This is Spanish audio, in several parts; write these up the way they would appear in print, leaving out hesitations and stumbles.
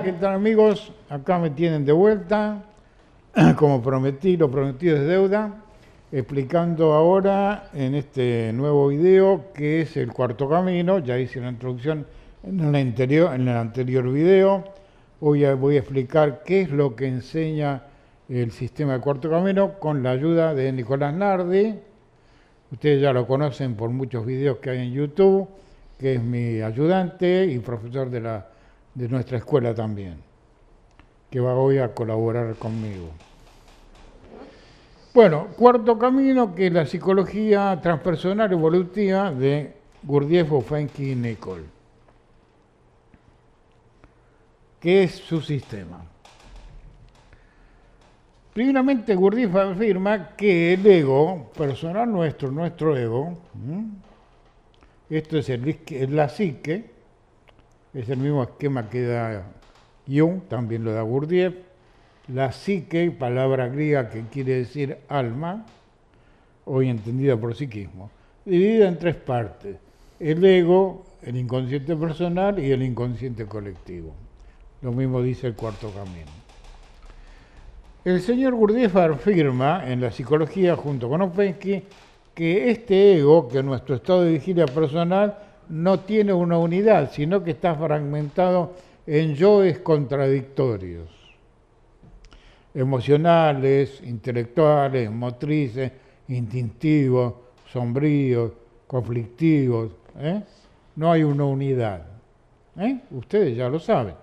¿qué tal amigos? Acá me tienen de vuelta, como prometí, lo prometido es deuda, explicando ahora en este nuevo video qué es el cuarto camino. Ya hice la introducción en el anterior video. Hoy voy a explicar qué es lo que enseña el sistema de cuarto camino con la ayuda de Nicolás Nardi. Ustedes ya lo conocen por muchos videos que hay en YouTube, que es mi ayudante y profesor de nuestra escuela también, que va hoy a colaborar conmigo. Bueno, cuarto camino, que es la psicología transpersonal evolutiva de Gurdjieff, Foukenstein y Nichols. ¿Qué es su sistema? Primeramente, Gurdjieff afirma que el ego personal nuestro ego, esto es la psique, es el mismo esquema que da Jung, también lo da Gurdjieff. La psique, palabra griega que quiere decir alma, hoy entendida por psiquismo, dividida en tres partes: el ego, el inconsciente personal y el inconsciente colectivo. Lo mismo dice el cuarto camino. El señor Gurdjieff afirma en la psicología, junto con Ouspensky, que este ego, que es nuestro estado de vigilia personal, no tiene una unidad, sino que está fragmentado en yoes contradictorios, emocionales, intelectuales, motrices, instintivos, sombríos, conflictivos. No hay una unidad. Ustedes ya lo saben.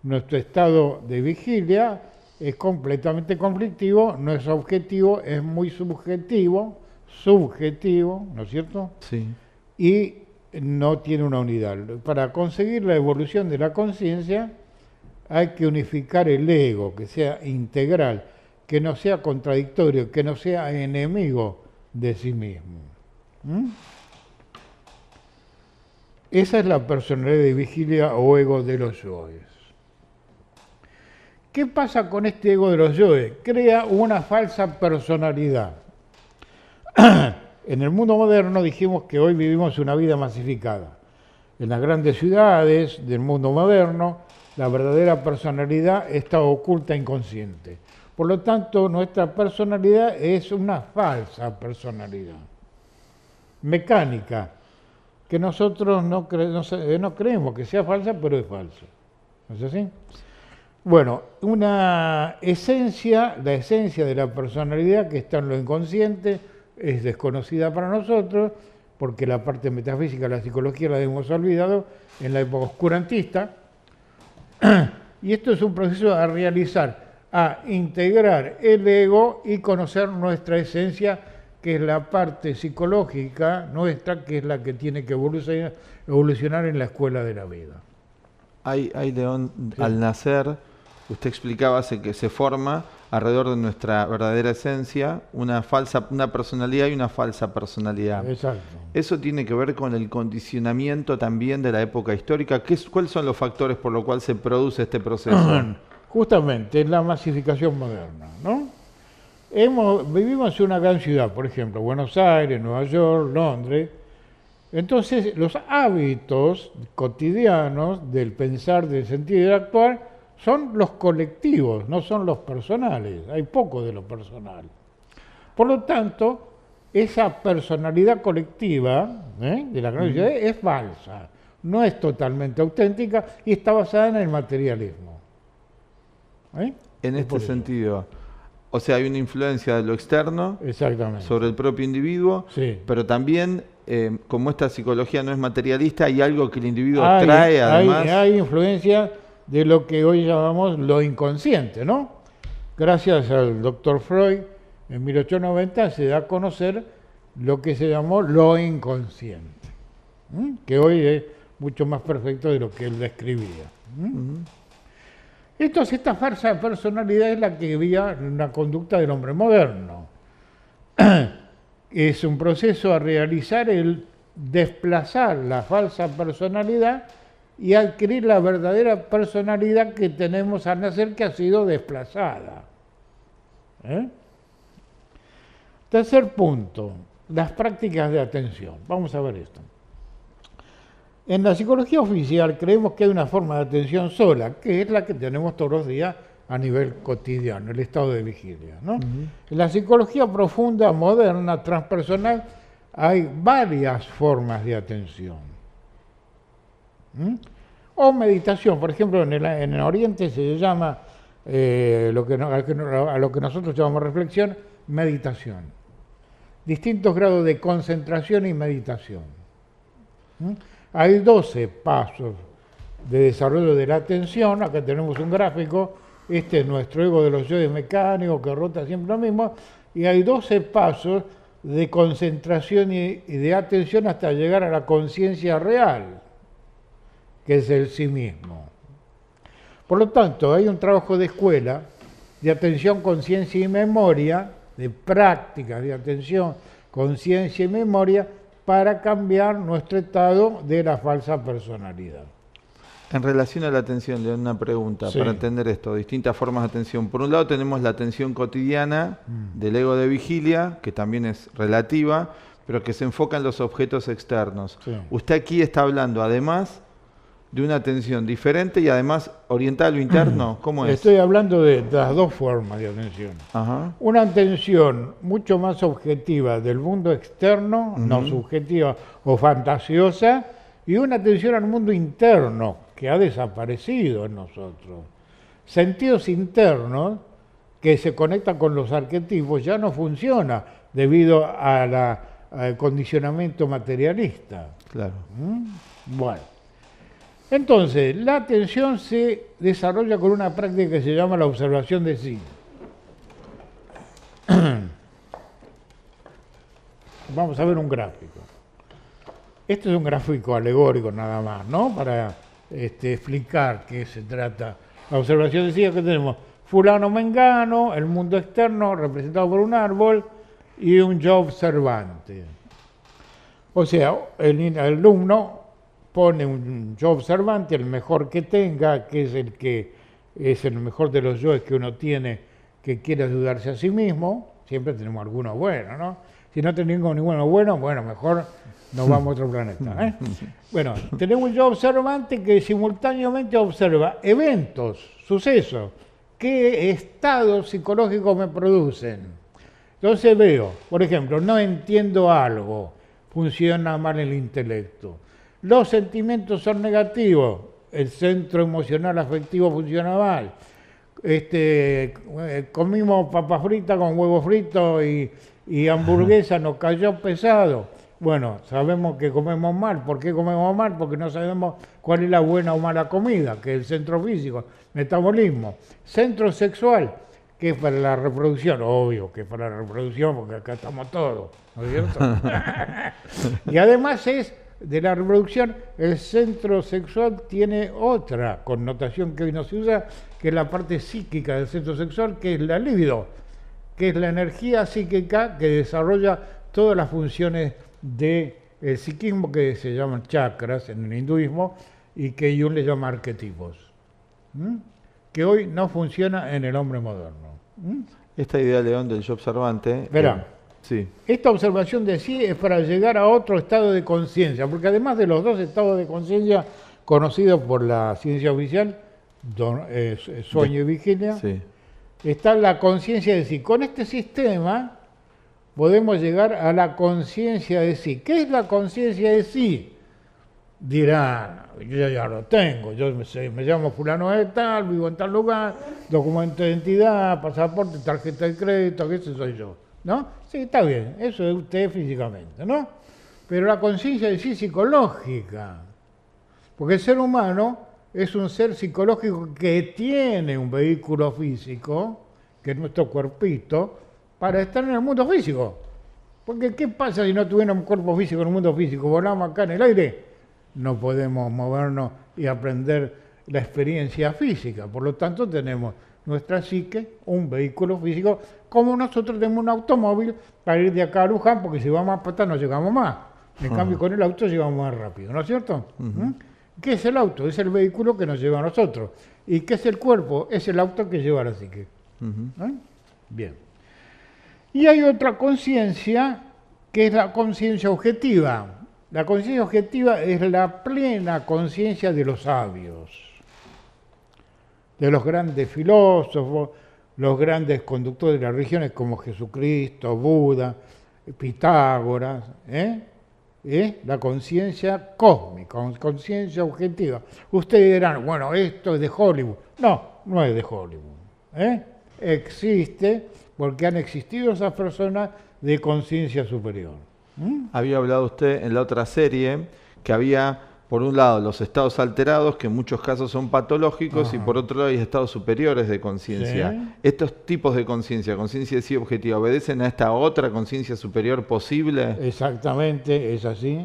Nuestro estado de vigilia es completamente conflictivo, no es objetivo, es muy subjetivo, ¿no es cierto? Sí. Y no tiene una unidad. Para conseguir la evolución de la conciencia hay que unificar el ego, que sea integral, que no sea contradictorio, que no sea enemigo de sí mismo. Esa es la personalidad de vigilia o ego de los yoes. ¿Qué pasa con este ego de los yoes? Crea una falsa personalidad. En el mundo moderno dijimos que hoy vivimos una vida masificada. En las grandes ciudades del mundo moderno, la verdadera personalidad está oculta e inconsciente. Por lo tanto, nuestra personalidad es una falsa personalidad, mecánica, que nosotros no creemos que sea falsa, pero es falsa. ¿No es así? Bueno, la esencia de la personalidad que está en lo inconsciente es desconocida para nosotros, porque la parte metafísica de la psicología la hemos olvidado en la época oscurantista. Y esto es un proceso a realizar, a integrar el ego y conocer nuestra esencia, que es la parte psicológica nuestra, que es la que tiene que evolucionar en la escuela de la vida. Hay León, Sí. Al nacer, usted explicaba que se forma alrededor de nuestra verdadera esencia una personalidad y una falsa personalidad. Exacto. Eso tiene que ver con el condicionamiento también de la época histórica. ¿Cuáles son los factores por los cuales se produce este proceso? Justamente en la masificación moderna, ¿no? Vivimos en una gran ciudad, por ejemplo, Buenos Aires, Nueva York, Londres. Entonces, los hábitos cotidianos del pensar, del sentir y del actuar son los colectivos, no son los personales. Hay poco de lo personal. Por lo tanto, esa personalidad colectiva de la gran ciudad es falsa, no es totalmente auténtica y está basada en el materialismo. En este sentido, o sea, hay una influencia de lo externo sobre el propio individuo, sí. Pero también, como esta psicología no es materialista, hay algo que el individuo trae además. Hay influencia de lo que hoy llamamos lo inconsciente, ¿no? Gracias al doctor Freud, en 1890 se da a conocer lo que se llamó lo inconsciente, que hoy es mucho más perfecto de lo que él describía. Entonces, esta falsa personalidad es la que guía la conducta del hombre moderno. Es un proceso a realizar el desplazar la falsa personalidad y adquirir la verdadera personalidad que tenemos al nacer, que ha sido desplazada. Tercer punto, las prácticas de atención. Vamos a ver esto. En la psicología oficial creemos que hay una forma de atención sola, que es la que tenemos todos los días a nivel cotidiano, el estado de vigilia, ¿no? En la psicología profunda, moderna, transpersonal, hay varias formas de atención. O meditación, por ejemplo, en el Oriente se llama a lo que nosotros llamamos reflexión, meditación. Distintos grados de concentración y meditación. Hay 12 pasos de desarrollo de la atención. Acá tenemos un gráfico. Este es nuestro ego de los yoes mecánicos que rota siempre lo mismo. Y hay 12 pasos de concentración y de atención hasta llegar a la conciencia real, que es el sí mismo. Por lo tanto, hay un trabajo de escuela de atención, conciencia y memoria, de prácticas de atención, conciencia y memoria, para cambiar nuestro estado de la falsa personalidad. En relación a la atención, le doy una pregunta para entender esto, distintas formas de atención. Por un lado tenemos la atención cotidiana del ego de vigilia, que también es relativa, pero que se enfoca en los objetos externos. Sí. Usted aquí está hablando además de una atención diferente y además orientada a lo interno. ¿Cómo es? Estoy hablando de las dos formas de atención. Ajá. Una atención mucho más objetiva del mundo externo, no subjetiva o fantasiosa, y una atención al mundo interno, que ha desaparecido en nosotros. Sentidos internos que se conectan con los arquetipos ya no funciona debido al condicionamiento materialista. Claro. Bueno. Entonces, la atención se desarrolla con una práctica que se llama la observación de sí. Vamos a ver un gráfico. Este es un gráfico alegórico nada más, ¿no? Para explicar qué se trata. La observación de sí, que tenemos fulano mengano, el mundo externo representado por un árbol y un yo observante. O sea, el alumno pone un yo observante, el mejor que tenga, que es el mejor de los yoes que uno tiene, que quiere ayudarse a sí mismo. Siempre tenemos algunos buenos, ¿no? Si no tenemos ninguno bueno, mejor nos vamos a otro planeta, ¿eh? Bueno, tenemos un yo observante que simultáneamente observa eventos, sucesos, qué estados psicológicos me producen. Entonces veo, por ejemplo, no entiendo algo, funciona mal el intelecto. Los sentimientos son negativos, el centro emocional afectivo funciona mal. Comimos papas fritas con huevo frito y hamburguesa, nos cayó pesado. Bueno, sabemos que comemos mal. ¿Por qué comemos mal? Porque no sabemos cuál es la buena o mala comida, que es el centro físico, metabolismo. Centro sexual, que es para la reproducción, obvio que es para la reproducción, porque acá estamos todos, ¿no es cierto? Y además es de la reproducción, el centro sexual tiene otra connotación que hoy no se usa, que es la parte psíquica del centro sexual, que es la libido, que es la energía psíquica que desarrolla todas las funciones del psiquismo, que se llaman chakras en el hinduismo y que Jung le llama arquetipos, que hoy no funciona en el hombre moderno. Esta idea, León, del yo observante... Verá. Sí. Esta observación de sí es para llegar a otro estado de conciencia, porque además de los dos estados de conciencia conocidos por la ciencia oficial, sueño y vigilia, sí, está la conciencia de sí. Con este sistema podemos llegar a la conciencia de sí. ¿Qué es la conciencia de sí? Dirá, yo ya lo tengo, yo me llamo fulano de tal, vivo en tal lugar, documento de identidad, pasaporte, tarjeta de crédito, que ese soy yo. ¿No? Sí, está bien, eso es usted físicamente, ¿no? Pero la conciencia de sí psicológica, porque el ser humano es un ser psicológico que tiene un vehículo físico, que es nuestro cuerpito, para estar en el mundo físico. Porque ¿qué pasa si no tuviéramos un cuerpo físico en el mundo físico? ¿Volamos acá en el aire? No podemos movernos y aprender la experiencia física, por lo tanto tenemos nuestra psique, un vehículo físico, como nosotros tenemos un automóvil para ir de acá a Luján, porque si vamos a patar no llegamos más. En cambio, con el auto llegamos más rápido, ¿no es cierto? ¿Qué es el auto? Es el vehículo que nos lleva a nosotros. ¿Y qué es el cuerpo? Es el auto que lleva a la psique. Bien. Y hay otra conciencia, que es la conciencia objetiva. La conciencia objetiva es la plena conciencia de los sabios, de los grandes filósofos, los grandes conductores de las religiones como Jesucristo, Buda, Pitágoras, la conciencia cósmica, conciencia objetiva. Ustedes dirán, bueno, esto es de Hollywood. No, no es de Hollywood. Existe porque han existido esas personas de conciencia superior. Había hablado usted en la otra serie que había, por un lado, los estados alterados, que en muchos casos son patológicos, y por otro lado hay estados superiores de conciencia. Sí. ¿Estos tipos de conciencia sí objetiva, obedecen a esta otra conciencia superior posible? Exactamente, es así.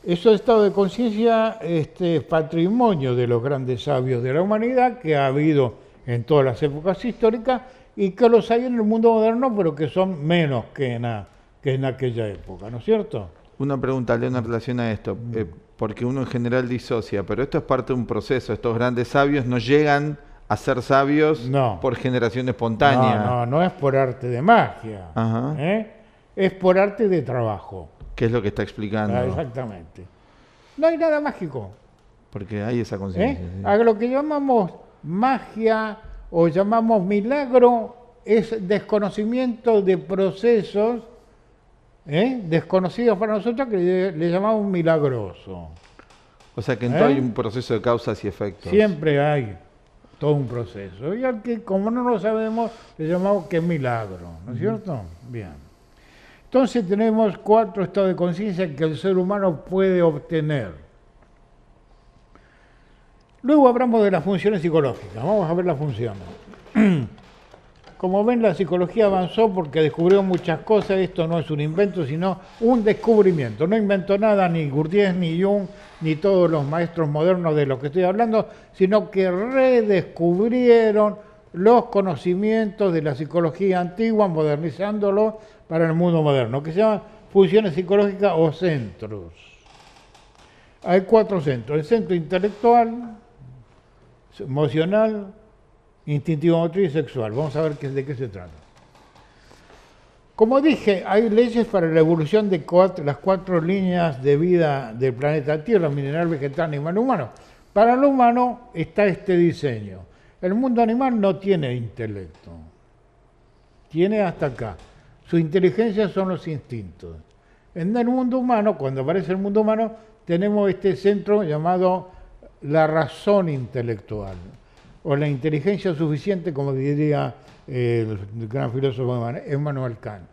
Esos estados de conciencia es patrimonio de los grandes sabios de la humanidad que ha habido en todas las épocas históricas y que los hay en el mundo moderno, pero que son menos que en aquella época, ¿no es cierto? Una pregunta, Leo, en relación a esto, porque uno en general disocia, pero esto es parte de un proceso. Estos grandes sabios no llegan a ser sabios por generación espontánea. No es por arte de magia. Es por arte de trabajo. ¿Qué es lo que está explicando? Exactamente. No hay nada mágico. Porque hay esa conciencia. Sí. A lo que llamamos magia o llamamos milagro es desconocimiento de procesos desconocidos para nosotros que le llamamos milagroso. O sea que en todo hay un proceso de causas y efectos. Siempre hay todo un proceso. Y al que, como no lo sabemos, le llamamos que es milagro, ¿no es cierto? Bien. Entonces tenemos 4 estados de conciencia que el ser humano puede obtener. Luego hablamos de las funciones psicológicas. Vamos a ver las funciones. Como ven, la psicología avanzó porque descubrió muchas cosas. Esto no es un invento, sino un descubrimiento. No inventó nada ni Gurdjieff, ni Jung, ni todos los maestros modernos de los que estoy hablando, sino que redescubrieron los conocimientos de la psicología antigua, modernizándolo para el mundo moderno, que se llaman funciones psicológicas o centros. Hay 4 centros: el centro intelectual, emocional, instintivo motriz y sexual. Vamos a ver de qué se trata. Como dije, hay leyes para la evolución de las 4 líneas de vida del planeta Tierra: mineral, vegetal, animal, humano. Para el humano está este diseño. El mundo animal no tiene intelecto. Tiene hasta acá. Su inteligencia son los instintos. En el mundo humano, cuando aparece el mundo humano, tenemos este centro llamado la razón intelectual, o la inteligencia suficiente, como diría el gran filósofo Immanuel Kant.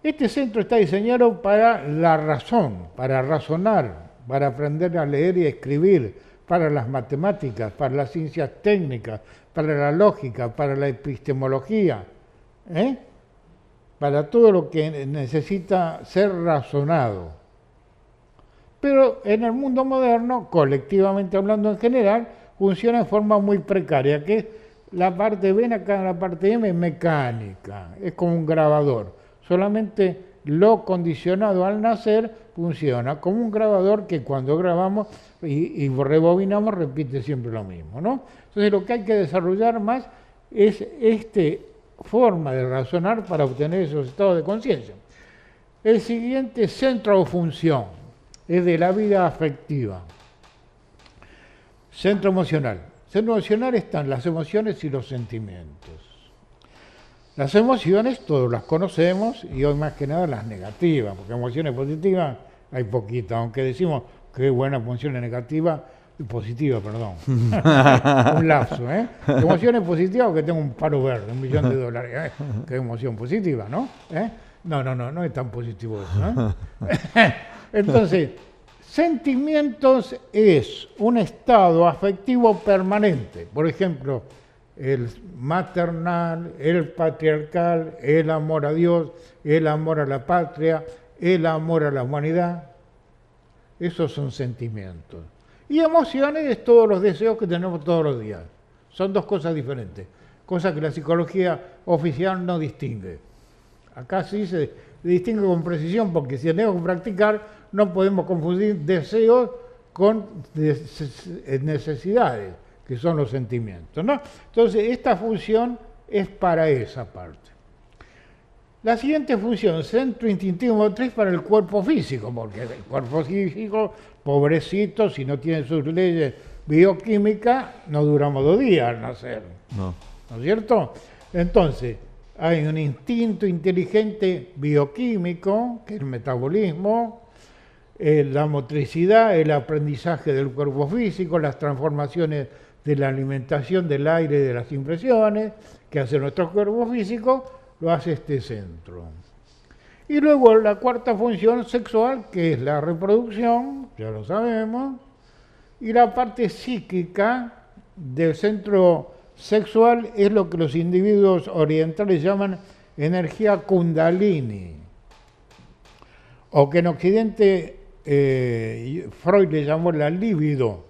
Este centro está diseñado para la razón, para razonar, para aprender a leer y a escribir, para las matemáticas, para las ciencias técnicas, para la lógica, para la epistemología, para todo lo que necesita ser razonado. Pero en el mundo moderno, colectivamente hablando en general, funciona en forma muy precaria, que es la parte, ven acá la parte M, mecánica, es como un grabador. Solamente lo condicionado al nacer funciona como un grabador que cuando grabamos y rebobinamos repite siempre lo mismo, ¿no? Entonces lo que hay que desarrollar más es esta forma de razonar para obtener esos estados de conciencia. El siguiente centro o función es de la vida afectiva. Centro emocional. Centro emocional están las emociones y los sentimientos. Las emociones todos las conocemos y hoy más que nada las negativas, porque emociones positivas hay poquitas, aunque decimos que buena emoción negativa, positiva, perdón. Un lapso, ¿eh? Emociones positivas porque tengo un paro verde, $1 millón. Qué emoción positiva, ¿no? No es tan positivo eso, Entonces, sentimientos es un estado afectivo permanente. Por ejemplo, el maternal, el patriarcal, el amor a Dios, el amor a la patria, el amor a la humanidad. Esos son sentimientos. Y emociones es todos los deseos que tenemos todos los días. Son 2 cosas diferentes, cosas que la psicología oficial no distingue. Acá sí se distingue con precisión, porque si tenemos que practicar, no podemos confundir deseos con necesidades, que son los sentimientos, ¿no? Entonces, esta función es para esa parte. La siguiente función, centro instintivo motriz para el cuerpo físico, porque el cuerpo físico, pobrecito, si no tiene sus leyes bioquímicas, no duramos 2 días al nacer. No. ¿No es cierto? Entonces, hay un instinto inteligente bioquímico, que es el metabolismo, la motricidad, el aprendizaje del cuerpo físico, las transformaciones de la alimentación, del aire, de las impresiones que hace nuestro cuerpo físico, lo hace este centro. Y luego la cuarta función sexual, que es la reproducción, ya lo sabemos, y la parte psíquica del centro sexual es lo que los individuos orientales llaman energía kundalini, o que en Occidente Freud le llamó la libido,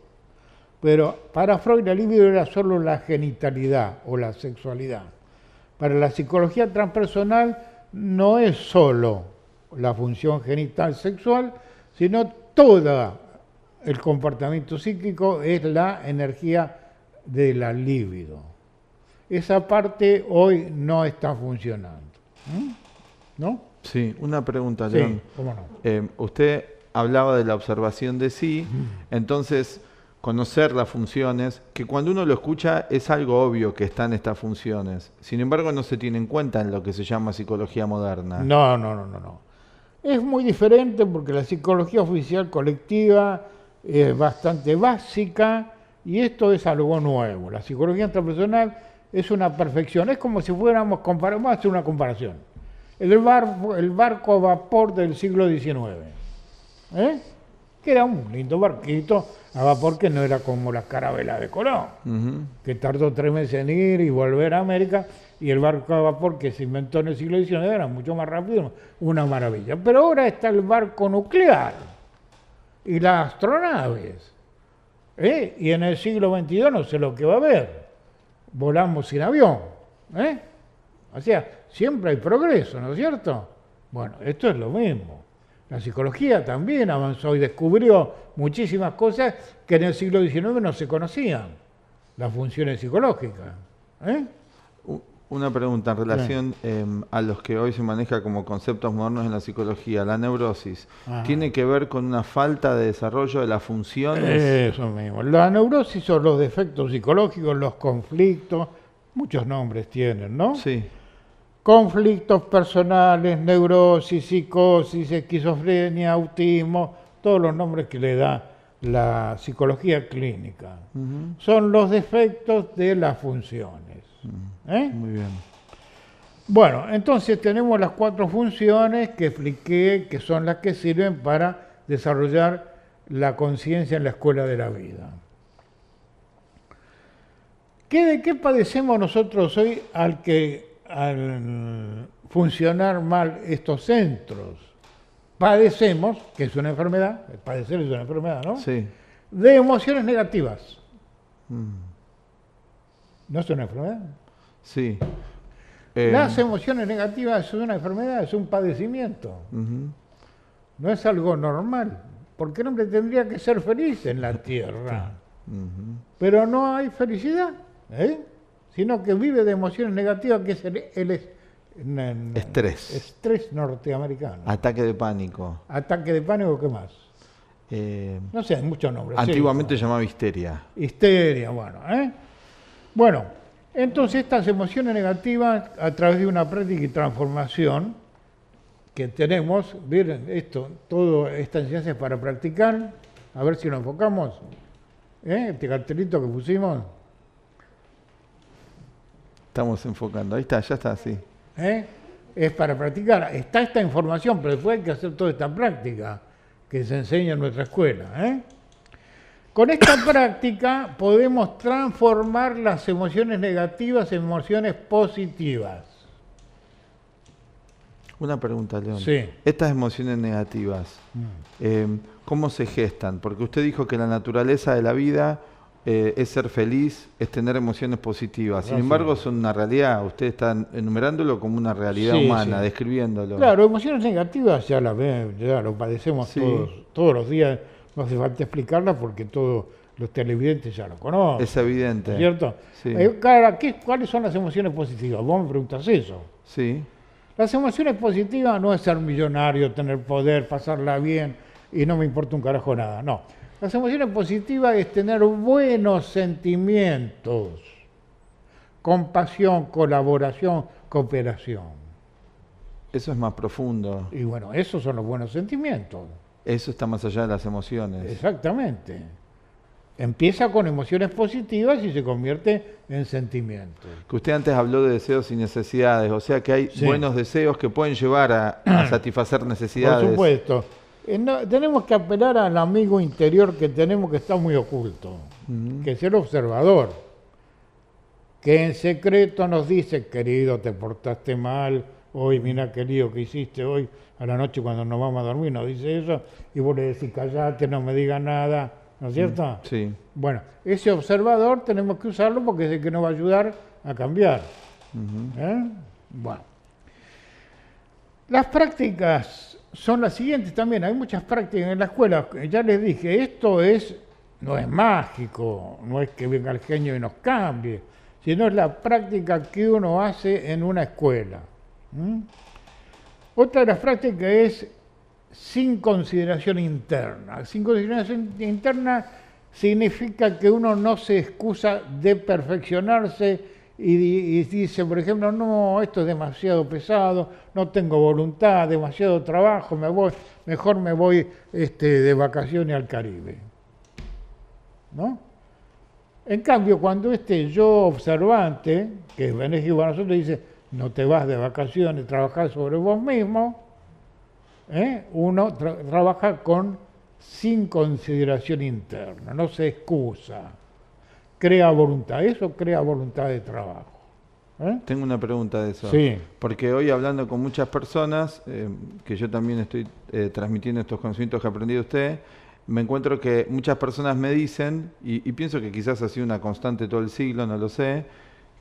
pero para Freud la libido era solo la genitalidad o la sexualidad. Para la psicología transpersonal no es solo la función genital sexual, sino todo el comportamiento psíquico es la energía de la libido. Esa parte hoy no está funcionando. ¿No? Sí, una pregunta, León. Sí, ¿cómo no? Usted hablaba de la observación de sí, entonces conocer las funciones, que cuando uno lo escucha es algo obvio que están estas funciones. Sin embargo, no se tiene en cuenta en lo que se llama psicología moderna. No. Es muy diferente porque la psicología oficial colectiva es bastante básica y esto es algo nuevo. La psicología intrapersonal es una perfección. Es como si fuéramos, vamos a hacer una comparación. El barco a vapor del siglo XIX, que era un lindo barquito a vapor que no era como las carabelas de Colón, que tardó 3 meses en ir y volver a América, y el barco a vapor que se inventó en el siglo XIX era mucho más rápido, una maravilla. Pero ahora está el barco nuclear y las astronaves, y en el siglo XXI no sé lo que va a haber, volamos sin avión, o sea, siempre hay progreso, ¿no es cierto? Bueno, esto es lo mismo. La psicología también avanzó y descubrió muchísimas cosas que en el siglo XIX no se conocían, las funciones psicológicas. Una pregunta en relación a los que hoy se maneja como conceptos modernos en la psicología, la neurosis, ¿tiene que ver con una falta de desarrollo de las funciones? Eso mismo. La neurosis son los defectos psicológicos, los conflictos, muchos nombres tienen, ¿no? Sí. Conflictos personales, neurosis, psicosis, esquizofrenia, autismo, todos los nombres que le da la psicología clínica. Son los defectos de las funciones. Muy bien. Bueno, entonces tenemos las 4 funciones que expliqué, que son las que sirven para desarrollar la conciencia en la escuela de la vida. ¿De qué padecemos nosotros hoy al funcionar mal estos centros? Padecemos, que es una enfermedad, padecer es una enfermedad, ¿no? Sí. De emociones negativas. ¿No es una enfermedad? Sí. Las emociones negativas es una enfermedad, es un padecimiento. No es algo normal, porque el hombre tendría que ser feliz en la tierra. Pero no hay felicidad, sino que vive de emociones negativas, que es el estrés. Estrés norteamericano. Ataque de pánico. Ataque de pánico, ¿qué más? No sé, hay muchos nombres. Antiguamente se llamaba histeria. Histeria, bueno. Bueno, entonces estas emociones negativas, a través de una práctica y transformación que tenemos, miren esto, toda esta enseñanza es para practicar, a ver si nos enfocamos, este cartelito que pusimos. Estamos enfocando, ahí está, ya está, sí. Es para practicar, está esta información, pero después hay que hacer toda esta práctica que se enseña en nuestra escuela. Con esta práctica podemos transformar las emociones negativas en emociones positivas. Una pregunta, León. Sí. Estas emociones negativas, ¿cómo se gestan? Porque usted dijo que la naturaleza de la vida es ser feliz, es tener emociones positivas. Sin embargo, son una realidad. Usted está enumerándolo como una realidad humana, describiéndolo. Claro, emociones negativas ya ya lo padecemos todos los días. No hace falta explicarlas porque todos los televidentes ya lo conocen. Es evidente. ¿Cierto? Sí. ¿Cuáles son las emociones positivas? Vos me preguntas eso. Sí. Las emociones positivas no es ser millonario, tener poder, pasarla bien y no me importa un carajo nada, no. Las emociones positivas es tener buenos sentimientos, compasión, colaboración, cooperación. Eso es más profundo. Y bueno, esos son los buenos sentimientos. Eso está más allá de las emociones. Exactamente. Empieza con emociones positivas y se convierte en sentimientos. Que usted antes habló de deseos y necesidades, o sea que hay buenos deseos que pueden llevar a satisfacer necesidades. Por supuesto. Tenemos que apelar al amigo interior que tenemos que está muy oculto, que es el observador, que en secreto nos dice, querido, te portaste mal, hoy mira qué lío que hiciste hoy, a la noche cuando nos vamos a dormir nos dice eso, y vos le decís, callate, no me digas nada, ¿no es cierto? Sí. Bueno, ese observador tenemos que usarlo porque es el que nos va a ayudar a cambiar. Bueno. Las prácticas son las siguientes también. Hay muchas prácticas en la escuela. Ya les dije, esto no es mágico, no es que venga el genio y nos cambie, sino es la práctica que uno hace en una escuela. Otra de las prácticas es sin consideración interna. Sin consideración interna significa que uno no se excusa de perfeccionarse y dice, por ejemplo, no, esto es demasiado pesado, no tengo voluntad, demasiado trabajo, mejor me voy de vacaciones al Caribe. ¿No? En cambio, cuando yo observante, que es benéfico para nosotros, dice, no te vas de vacaciones, trabajás sobre vos mismo, uno trabaja sin consideración interna, no se excusa. Crea voluntad, eso crea voluntad de trabajo. Tengo una pregunta de eso. Sí. Porque hoy hablando con muchas personas, que yo también estoy transmitiendo estos conocimientos que aprendí de usted, me encuentro que muchas personas me dicen, y pienso que quizás ha sido una constante todo el siglo, no lo sé,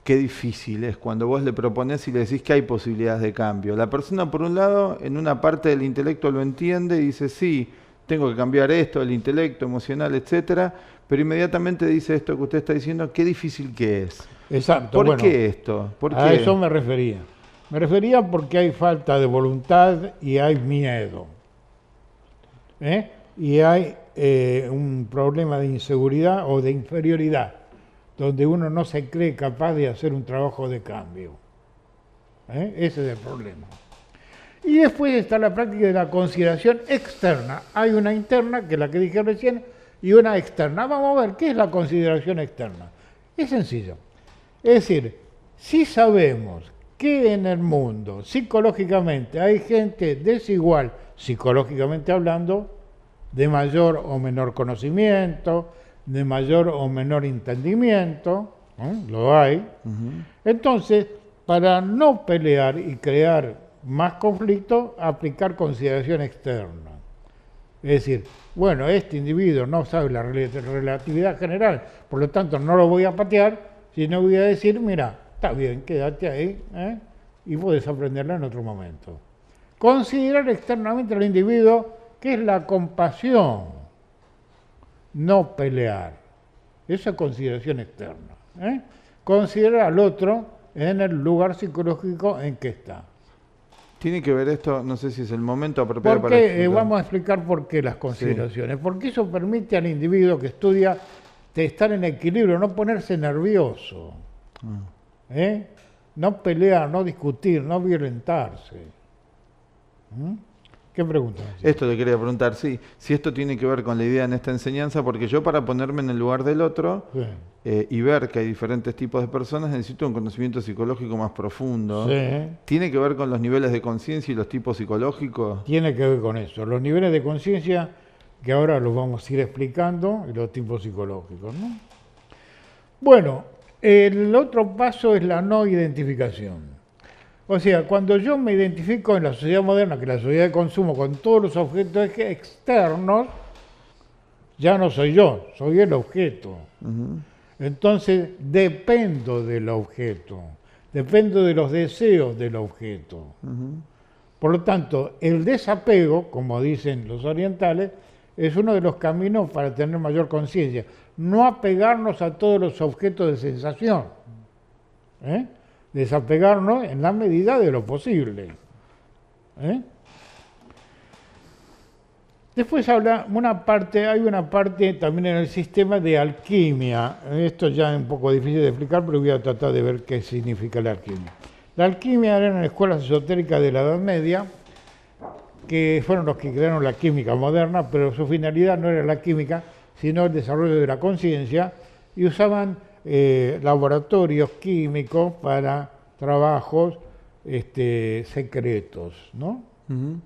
qué difícil es cuando vos le proponés y le decís que hay posibilidades de cambio. La persona, por un lado, en una parte del intelecto lo entiende y dice, sí, tengo que cambiar esto, el intelecto, emocional, etcétera, pero inmediatamente dice esto que usted está diciendo, qué difícil que es. Exacto. ¿Por qué esto? A eso me refería. Me refería porque hay falta de voluntad y hay miedo. Y hay un problema de inseguridad o de inferioridad, donde uno no se cree capaz de hacer un trabajo de cambio. Ese es el problema. Y después está la práctica de la consideración externa. Hay una interna, que es la que dije recién, y una externa. Vamos a ver, ¿qué es la consideración externa? Es sencillo. Es decir, si sabemos que en el mundo, psicológicamente, hay gente desigual, psicológicamente hablando, de mayor o menor conocimiento, de mayor o menor entendimiento, lo hay. Entonces, para no pelear y crear más conflicto, aplicar consideración externa. Es decir, bueno, este individuo no sabe la relatividad general, por lo tanto no lo voy a patear, sino voy a decir, mira, está bien, quédate ahí, y puedes aprenderla en otro momento. Considerar externamente al individuo, que es la compasión, no pelear. Esa es consideración externa. Considerar al otro en el lugar psicológico en que está. Tiene que ver esto, no sé si es el momento apropiado para explicar. Vamos a explicar por qué las consideraciones. Sí. Porque eso permite al individuo que estudia estar en equilibrio, no ponerse nervioso. No pelear, no discutir, no violentarse. ¿Qué pregunta? Esto le quería preguntar, sí, si esto tiene que ver con la idea en esta enseñanza, porque yo para ponerme en el lugar del otro y ver que hay diferentes tipos de personas necesito un conocimiento psicológico más profundo. Sí. ¿Tiene que ver con los niveles de conciencia y los tipos psicológicos? Tiene que ver con eso, los niveles de conciencia que ahora los vamos a ir explicando y los tipos psicológicos, ¿no? Bueno, el otro paso es la no identificación. O sea, cuando yo me identifico en la sociedad moderna, que es la sociedad de consumo, con todos los objetos externos, ya no soy yo, soy el objeto. Entonces, dependo del objeto, dependo de los deseos del objeto. Por lo tanto, el desapego, como dicen los orientales, es uno de los caminos para tener mayor conciencia. No apegarnos a todos los objetos de sensación. Desapegarnos en la medida de lo posible. ¿eh? Después hay una parte también en el sistema de alquimia. Esto ya es un poco difícil de explicar, pero voy a tratar de ver qué significa la alquimia. La alquimia eran escuelas esotéricas de la Edad Media, que fueron los que crearon la química moderna, pero su finalidad no era la química, sino el desarrollo de la conciencia, y usaban laboratorios químicos para trabajos secretos, ¿no? Uh-huh.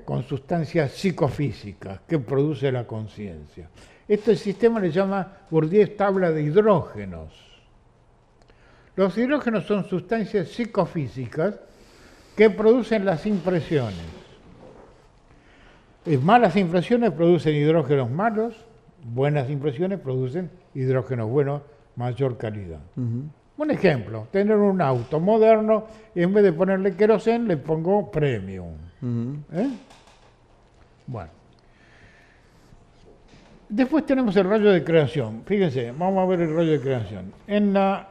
Con sustancias psicofísicas que produce la conciencia. Este sistema le llama Gurdjieff tabla de hidrógenos. Los hidrógenos son sustancias psicofísicas que producen las impresiones. Malas impresiones producen hidrógenos malos, buenas impresiones producen hidrógenos buenos, mayor calidad. Uh-huh. Un ejemplo, tener un auto moderno y en vez de ponerle queroseno le pongo premium. Uh-huh. Bueno. Después tenemos el rayo de creación. Fíjense, vamos a ver el rayo de creación. En la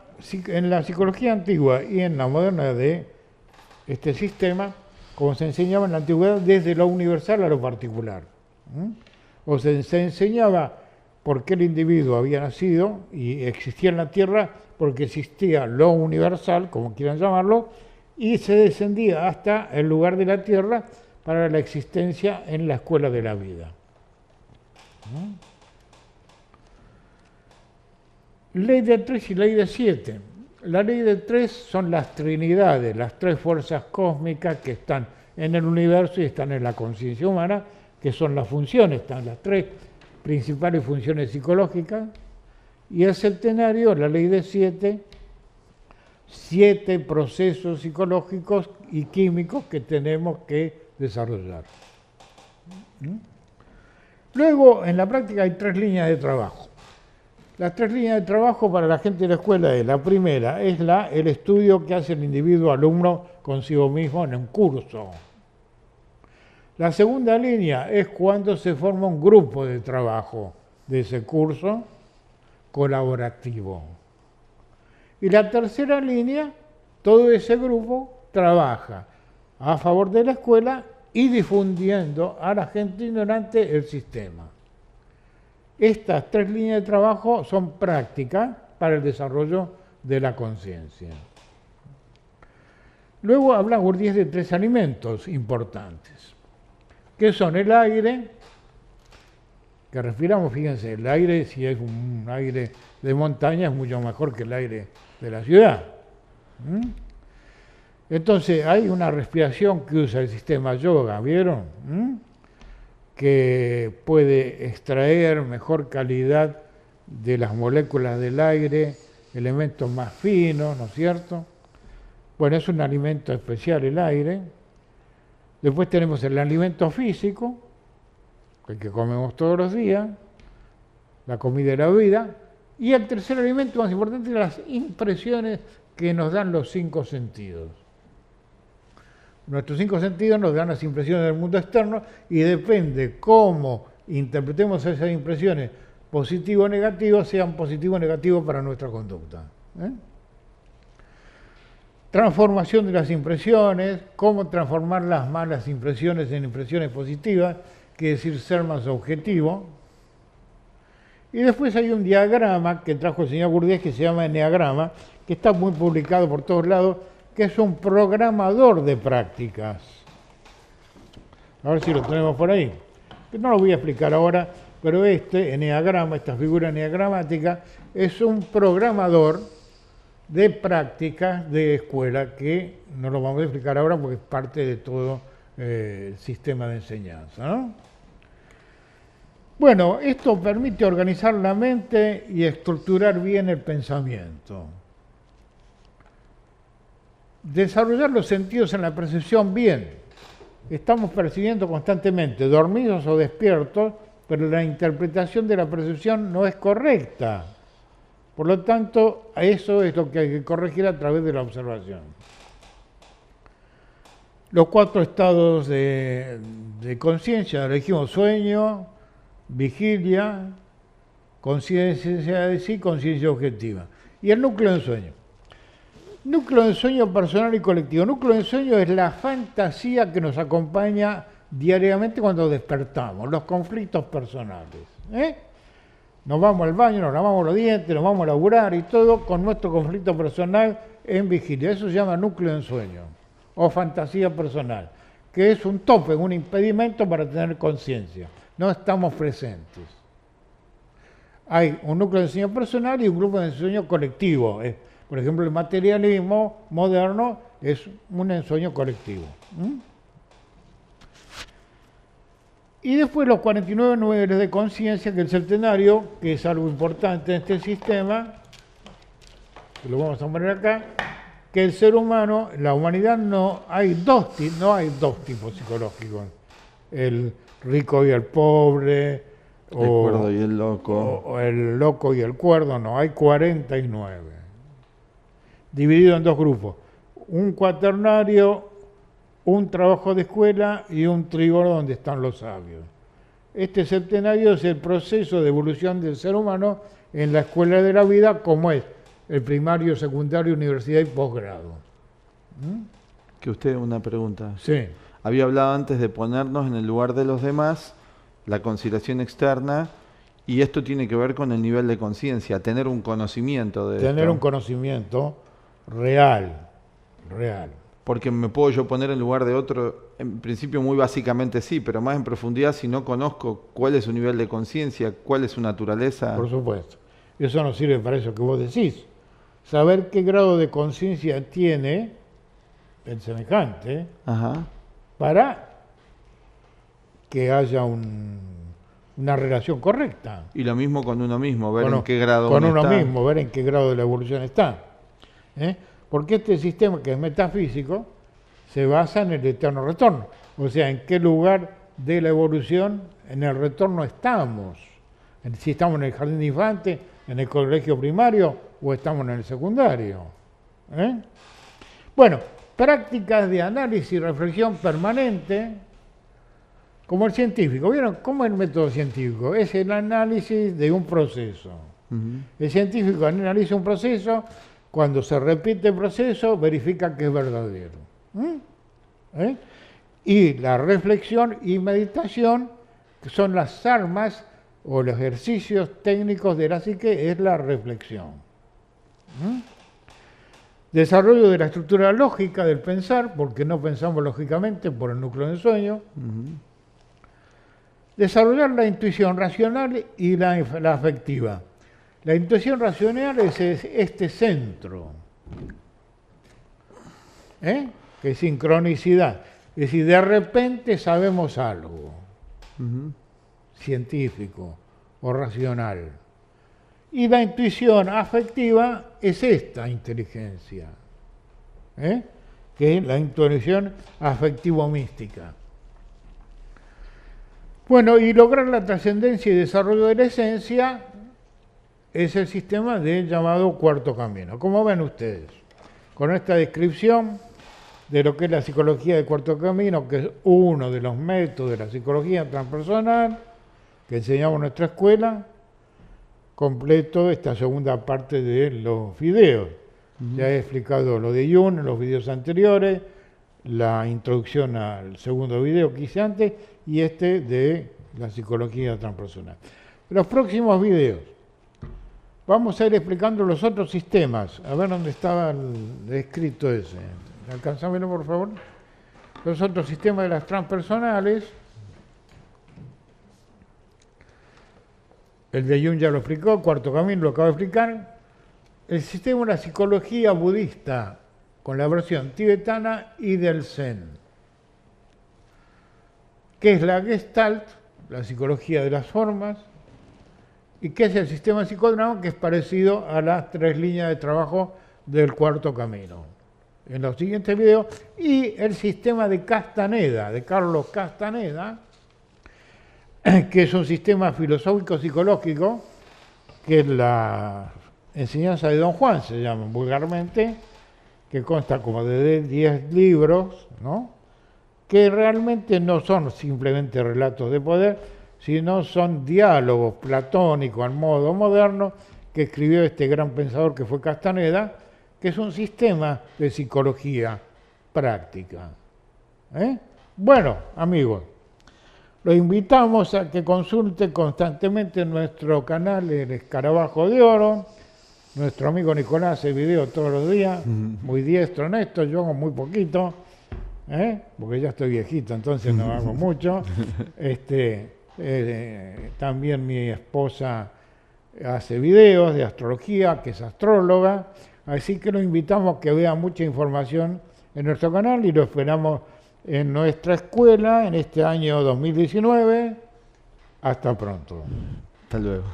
psicología antigua y en la moderna de este sistema, como se enseñaba en la antigüedad, desde lo universal a lo particular. O se enseñaba por qué el individuo había nacido y existía en la Tierra, porque existía lo universal, como quieran llamarlo, y se descendía hasta el lugar de la Tierra para la existencia en la escuela de la vida. Ley de 3 y ley de 7. La ley de 3 son las trinidades, las tres fuerzas cósmicas que están en el universo y están en la conciencia humana, que son las funciones, están las tres principales funciones psicológicas. Y el septenario, la ley de 7, 7 procesos psicológicos y químicos que tenemos que desarrollar. Luego, en la práctica hay 3 líneas de trabajo. Las 3 líneas de trabajo para la gente de la escuela es: la primera es el estudio que hace el individuo alumno consigo mismo en un curso. La segunda línea es cuando se forma un grupo de trabajo de ese curso colaborativo. Y la tercera línea, todo ese grupo trabaja a favor de la escuela y difundiendo a la gente ignorante el sistema. Estas 3 líneas de trabajo son prácticas para el desarrollo de la conciencia. Luego habla Gurdjieff de 3 alimentos importantes, que son el aire, que respiramos. Fíjense, el aire, si es un aire de montaña, es mucho mejor que el aire de la ciudad. Entonces, hay una respiración que usa el sistema yoga, ¿vieron? Que puede extraer mejor calidad de las moléculas del aire, elementos más finos, ¿no es cierto? Bueno, es un alimento especial el aire. Después tenemos el alimento físico, el que comemos todos los días, la comida de la vida. Y el tercer alimento más importante, las impresiones que nos dan los 5 sentidos. Nuestros 5 sentidos nos dan las impresiones del mundo externo y depende cómo interpretemos esas impresiones, positivo o negativo, sean positivo o negativo para nuestra conducta. Transformación de las impresiones, cómo transformar las malas impresiones en impresiones positivas, quiere decir ser más objetivo. Y después hay un diagrama que trajo el señor Gurdjieff que se llama Enneagrama, que está muy publicado por todos lados, que es un programador de prácticas. A ver si lo tenemos por ahí. No lo voy a explicar ahora, pero este enneagrama, esta figura enneagramática, es un programador de prácticas de escuela que no lo vamos a explicar ahora porque es parte de todo el sistema de enseñanza, ¿no? Bueno, esto permite organizar la mente y estructurar bien el pensamiento. Desarrollar los sentidos en la percepción bien. Estamos percibiendo constantemente, dormidos o despiertos, pero la interpretación de la percepción no es correcta. Por lo tanto, eso es lo que hay que corregir a través de la observación. Los 4 estados de conciencia, elegimos sueño, vigilia, conciencia de sí, conciencia objetiva. Y el núcleo del sueño. Núcleo de ensueño personal y colectivo. Núcleo de ensueño es la fantasía que nos acompaña diariamente cuando despertamos, los conflictos personales. Nos vamos al baño, nos lavamos los dientes, nos vamos a laburar y todo con nuestro conflicto personal en vigilia. Eso se llama núcleo de ensueño o fantasía personal, que es un tope, un impedimento para tener conciencia. No estamos presentes. Hay un núcleo de ensueño personal y un grupo de ensueño colectivo. Por ejemplo, el materialismo moderno es un ensueño colectivo. Y después los 49 niveles de conciencia, que el centenario, que es algo importante en este sistema, que lo vamos a poner acá, que el ser humano, la humanidad, no hay dos tipos psicológicos. El rico y el pobre, el cuerdo y el loco. O el loco y el cuerdo, no, hay 49. Dividido en dos grupos. Un cuaternario, un trabajo de escuela y un trigoro donde están los sabios. Este centenario es el proceso de evolución del ser humano en la escuela de la vida, como es el primario, secundario, universidad y posgrado. Que usted, una pregunta. Sí. Había hablado antes de ponernos en el lugar de los demás, la consideración externa, y esto tiene que ver con el nivel de conciencia, tener un conocimiento de tener esto. Un conocimiento real. Porque me puedo yo poner en lugar de otro, en principio muy básicamente sí, pero más en profundidad si no conozco cuál es su nivel de conciencia, cuál es su naturaleza. Por supuesto. Eso nos sirve para eso que vos decís. Saber qué grado de conciencia tiene el semejante. Ajá. Para que haya una relación correcta. Y lo mismo con uno mismo, ver en qué grado con uno está. Mismo, ver en qué grado de la evolución está. Porque este sistema, que es metafísico, se basa en el eterno retorno. O sea, en qué lugar de la evolución en el retorno estamos. Si estamos en el jardín de infantes, en el colegio primario o estamos en el secundario. Bueno, prácticas de análisis y reflexión permanente, como el científico. ¿Vieron cómo es el método científico? Es el análisis de un proceso. El científico analiza un proceso, cuando se repite el proceso, verifica que es verdadero. Y la reflexión y meditación, que son las armas o los ejercicios técnicos de la psique, es la reflexión. Desarrollo de la estructura lógica del pensar, porque no pensamos lógicamente por el núcleo del sueño. Desarrollar la intuición racional y la afectiva. La intuición racional es este centro, que es sincronicidad. Es decir, de repente sabemos algo científico o racional. Y la intuición afectiva es esta inteligencia, que es la intuición afectivo-mística. Bueno, y lograr la trascendencia y desarrollo de la esencia es el sistema del llamado cuarto camino. Como ven ustedes, con esta descripción de lo que es la psicología del cuarto camino, que es uno de los métodos de la psicología transpersonal que enseñamos en nuestra escuela, completo esta segunda parte de los videos. Ya he explicado lo de Jung en los videos anteriores, la introducción al segundo video que hice antes y este de la psicología transpersonal. En los próximos videos vamos a ir explicando los otros sistemas. A ver dónde estaba el escrito ese. Alcánzamelo, por favor. Los otros sistemas de las transpersonales. El de Jung ya lo explicó, el cuarto camino lo acabo de explicar. El sistema de la psicología budista, con la versión tibetana y del Zen, que es la Gestalt, la psicología de las formas, y que es el sistema psicodrama, que es parecido a las 3 líneas de trabajo del cuarto camino. En los siguientes videos, y el sistema de Castaneda, de Carlos Castaneda, que es un sistema filosófico-psicológico, que es la enseñanza de Don Juan, se llama vulgarmente, que consta como de 10 libros, ¿no?, que realmente no son simplemente relatos de poder, sino son diálogos platónicos al modo moderno que escribió este gran pensador que fue Castaneda, que es un sistema de psicología práctica. Bueno, amigos, los invitamos a que consulte constantemente nuestro canal El Escarabajo de Oro. Nuestro amigo Nicolás hace video todos los días, muy diestro en esto, yo hago muy poquito, porque ya estoy viejito, entonces no hago mucho. También mi esposa hace videos de astrología, que es astróloga, así que lo invitamos a que vea mucha información en nuestro canal y lo esperamos en nuestra escuela en este año 2019. Hasta pronto. Hasta luego.